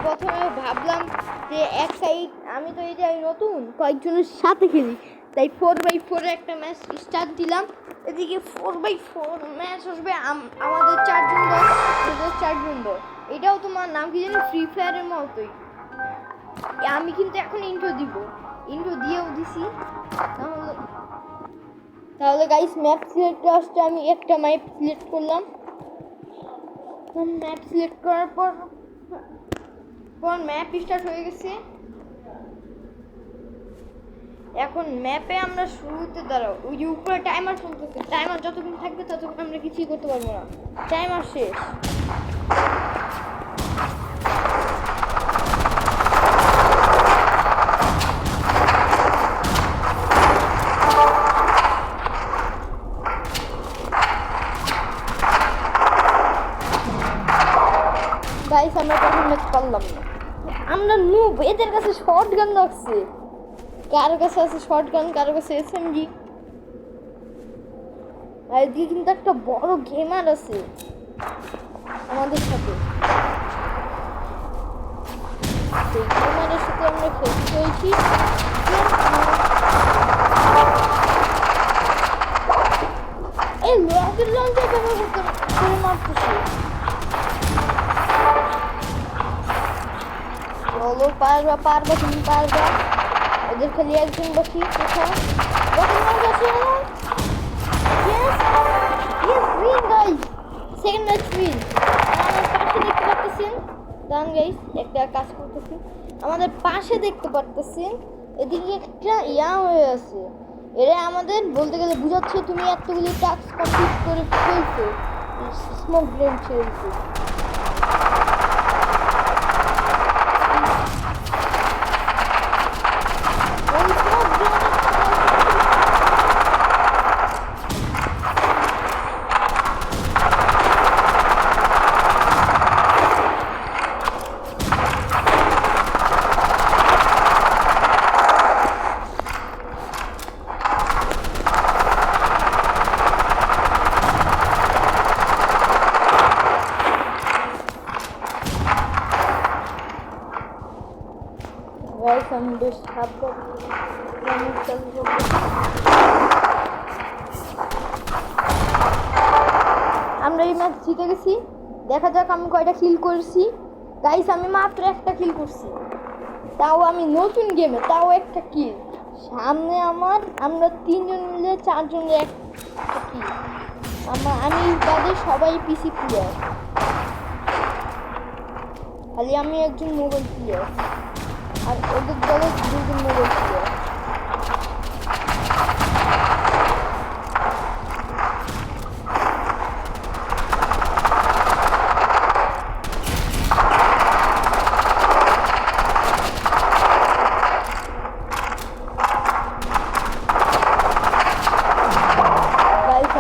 প্রথমে ভাবলাম যে আমি তো এই যে নতুন কয়েকজনের সাথে খেলি, তাই 4x4 একটা ম্যাচ স্টার্ট দিলাম। এদিকে 4x4 ম্যাচ আসবে, আমাদের 4 জন। এটাও তোমার নাম কি জানি, ফ্রি ফায়ারের মতোই। আমি কিন্তু এখন ইন্ট্রো দিয়েও দিছি। তাহলে গাইস ম্যাপ সিলেক্ট আসছে, আমি একটা ম্যাপ সিলেক্ট করলাম। ম্যাপ সিলেক্ট করার পর ম্যাপ স্টার্ট হয়ে গেছে। এখন ম্যাপে আমরা শুরুতে দাঁড়াও, ওই যে উপরে টাইমার চলতেছে, টাইমার যতক্ষণ থাকবে ততক্ষণ আমরা কিছুই করতে পারবো না, টাইমার শেষ। গাইস আমরা তখন ম্যাচ পারলাম না, আমরা নুব। এদের কাছে শর্ট গান লাগছে, কারো কাছে আছে শর্ট গান, কারো কাছে এসএমজি। আর এদিকে কিন্তু একটা বড় গেমার আছে আমাদের সাথে, সেই গেমারের সাথে আমরা খেলতে হয়েছি। এই রকেট লঞ্চার ব্যবহার করে মারতেছে। চলো পারবা তুমি পারবা। ওদের খালি একজন বাকি, কোথাও সেকেন্ড ম্যাচ উইন। আমার পাশে দেখতে পারতেছেন, দাঁড়ান গাইস একটা কাজ করতেছি, আমাদের পাশে দেখতে পারতেছেন এদিকে একটা হয়ে আছে। এরা আমাদের বলতে গেলে বুঝাচ্ছে তুমি এতগুলি টাস্ক কমপ্লিট করে ফেলছো, স্মোক গ্রেন ছেড়েছো। আমি বেশ আমরা এই ম্যাচ জিতে গেছি। দেখা যাক আমি কয়টা কিল করছি। গাইস আমি মাত্র একটা কিল করছি, তাও আমি নতুন গেমে, তাও একটা কিল। সামনে আমরা 3 জন মিলে 4 জনের একটা কিল। আমি বাদে সবাই পিসি প্লেয়ার, খালি আমি একজন মোবাইল প্লেয়ার, আর ওদের দলে 2 জন মোবাইল প্লেয়ার।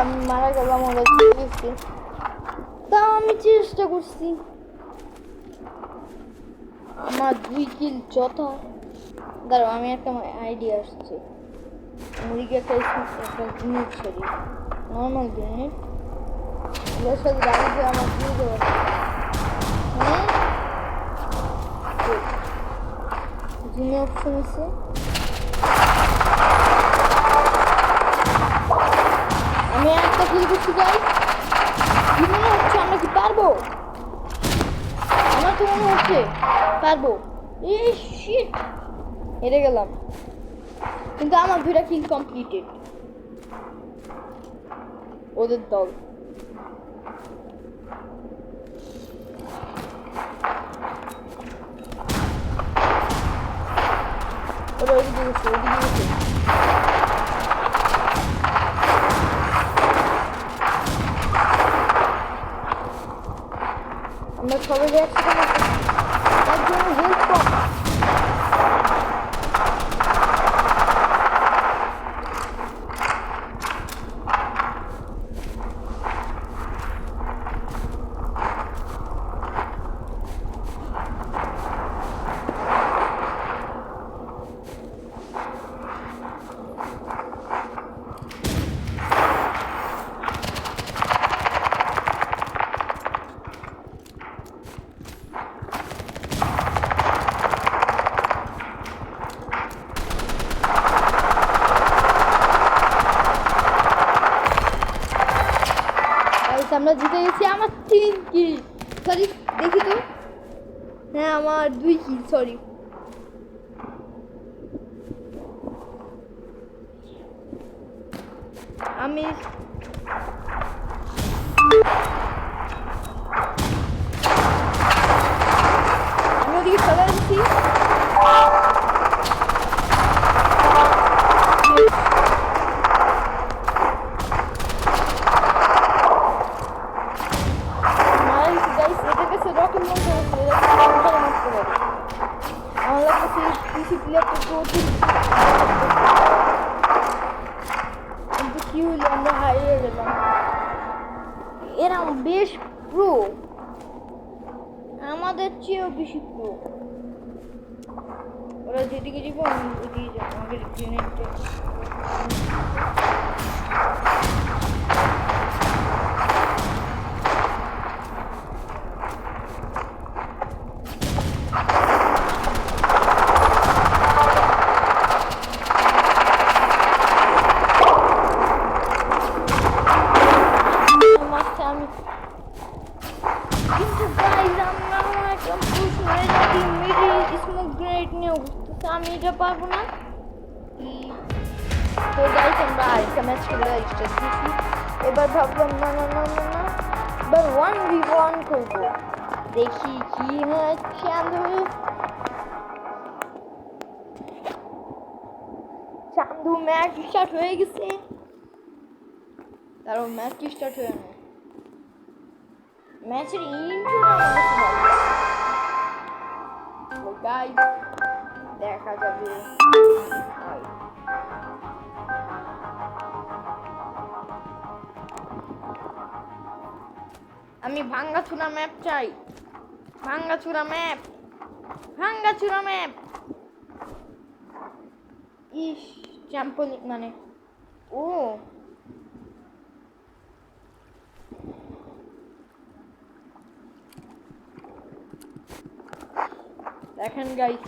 আমি মারা গেলাম, ওরা গেছে, তাও আমি চেষ্টা করছি। আমার 2 কিল যথা। দাঁড়াও আমি একটা আইডিয়া আসছে, মুরগি একটা গ্রেনেড ছড়ি, নর্মাল গ্রেনেড, এর সাথে দাঁড়িয়ে আমার দিয়ে দেওয়া। জুমে অপশন আছে, আমি একটা কিল করছি গাইস। কি মনে হচ্ছে আমরা কি পারবো? আমার তো মনে হচ্ছে পারবো। এই শিট, হেরে গেলাম, কিন্তু আমার 2টা কিল কমপ্লিটেড। ওদের দল ওরা ওইদিকে গেছে। আমরা সবাই একসাথে একজন হেল্প কর। হ্যাঁ আমার 2 কিল সরি আমি ওদিকে চলে আসছি এরা বেশ প্রো আমাদের চেয়েও বেশি প্রো ওরা যেদিকে যাবো আমি ওদিকে যাবো আমাদের গ্রেনেডটা আমি এটা পারবো না তো গাইস আমরা আরেকটা ম্যাচ খেলে স্টার্ট দিচ্ছি এবার ভাবলাম না না না না না এবার 1v1 করবো দেখি কি হয় চান্দু ম্যাচ স্টার্ট হয়ে গেছে তারও ম্যাচ স্টার্ট হয়ে না ম্যাচের ইন্ট্রোটা আমার কাছে ভালো গাইস দেখা যাবে আমি ভাঙ্গাচুরা ম্যাপ চাই ভাঙ্গাচুরা ম্যাপ ইস চ্যাম্পলিং মানে ও দেখেন গাইস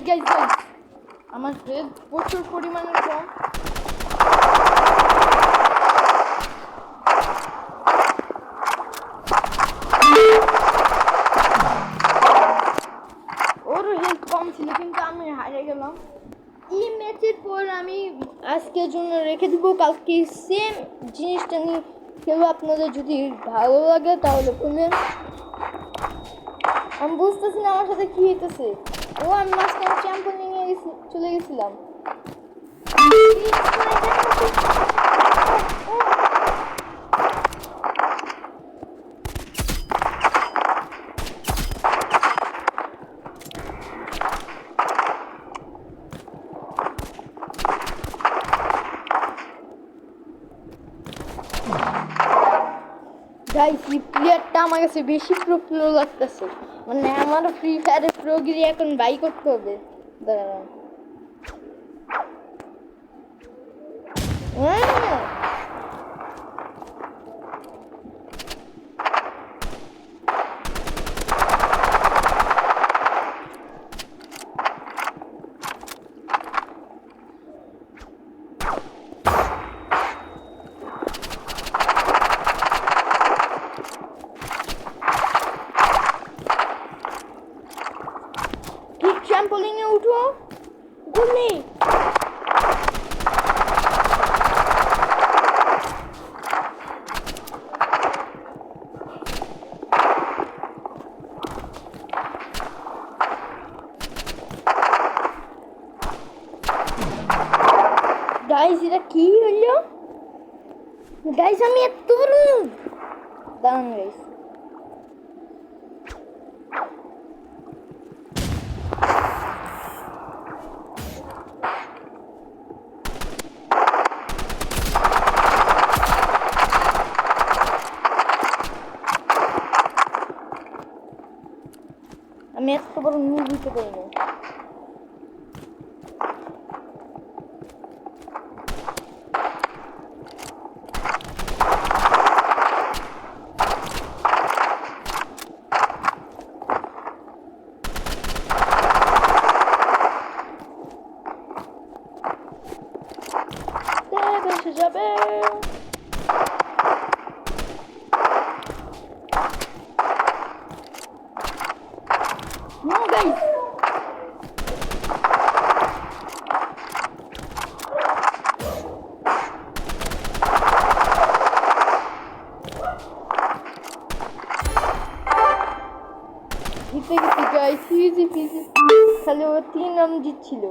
গাইস আমার হেলথ প্রচুর পরিমাণে কম ওর হেলথ কম ছিল কিন্তু আমি হারিয়ে গেলাম এই ম্যাচের পর আমি আজকের জন্য রেখে দিব কালকে সেম জিনিসটা নিয়ে খেলবো আপনাদের যদি ভালো লাগে তাহলে বলবেন আমি বুঝতেছি না আমার সাথে কি হইতেছে ও আমি মাঝখানে চ্যাম্পিয়ন নিয়ে চলে গেছিলাম গাইস এই প্লেয়ারটা আমার কাছে বেশি প্রো লাগতেছে মানে আমার ফ্রি ফায়ারের প্রোগিরি এখন বাই করতে হবে দাঁড়ান ট্রাম্পোলিনে উঠো গুলি গাইস এটা কি হলো গাইস আমি এত বড় দাঁড়ান গাইস আমি এত এত বড় নিয়ে দিতে পারি না। বেঁচে যাবে। No guys, জিতে গেছি গাইস, ইজি পিজি। খালি ও 3 রান জিতছিল।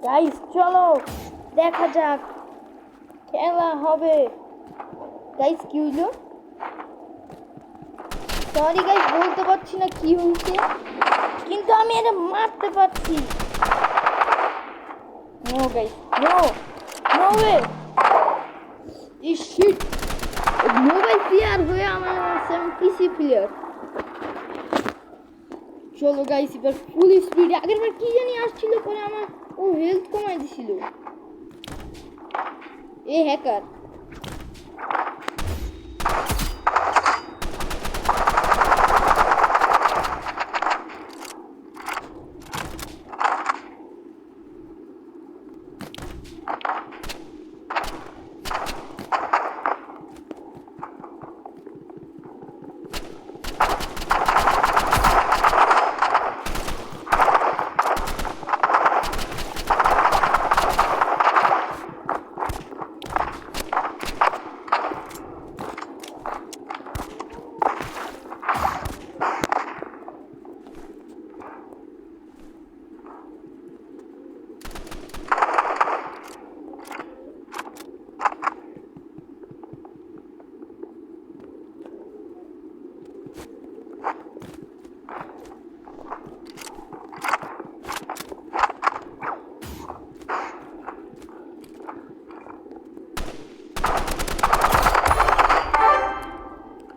গাইস চলো দেখা যাক, খেলা হবে। গাইস কি হইলো? সরি গাইস, বলতে পারছি না কি হয়েছে, কিন্তু আমি এটা মারতে পারছি। No guys, no no way. ইস শিট, মোবাইল প্লেয়ার হয়ে আমার পিসি প্লেয়ার। চলো গাইস এবার ফুল স্পিডে। আগেরবার কি জানি আসছিল, পরে আমার ও হেলথ কমাই দিছিল। এ হ্যাকার।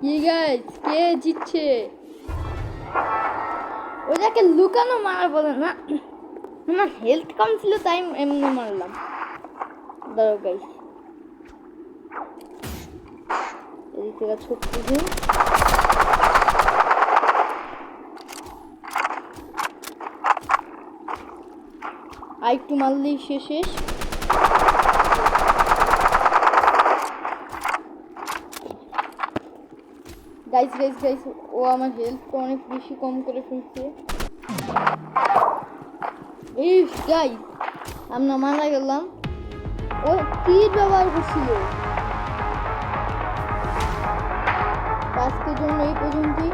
কি গাইস, কে জিতছে? ওটাকে লুকানো মারা বলে না, আমার হেলথ কম ছিল তাই এমনি মারলাম। দাঁড়াও গাইস, এদিক থেকে ছোট্ট দিন। আর একটু মারলেই শেষ। গাইস গাইস গাইস, ও আমার হেলথ অনেক বেশি কম করে ফেলছে। ইস গাইস, আমরা মারা গেলাম। ও তীর ব্যবহার করছিল। আজকের জন্য এই পর্যন্তই।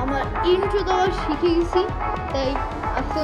আমার ইন্ট্রো দেওয়া শিখে গেছি, তাই আজকে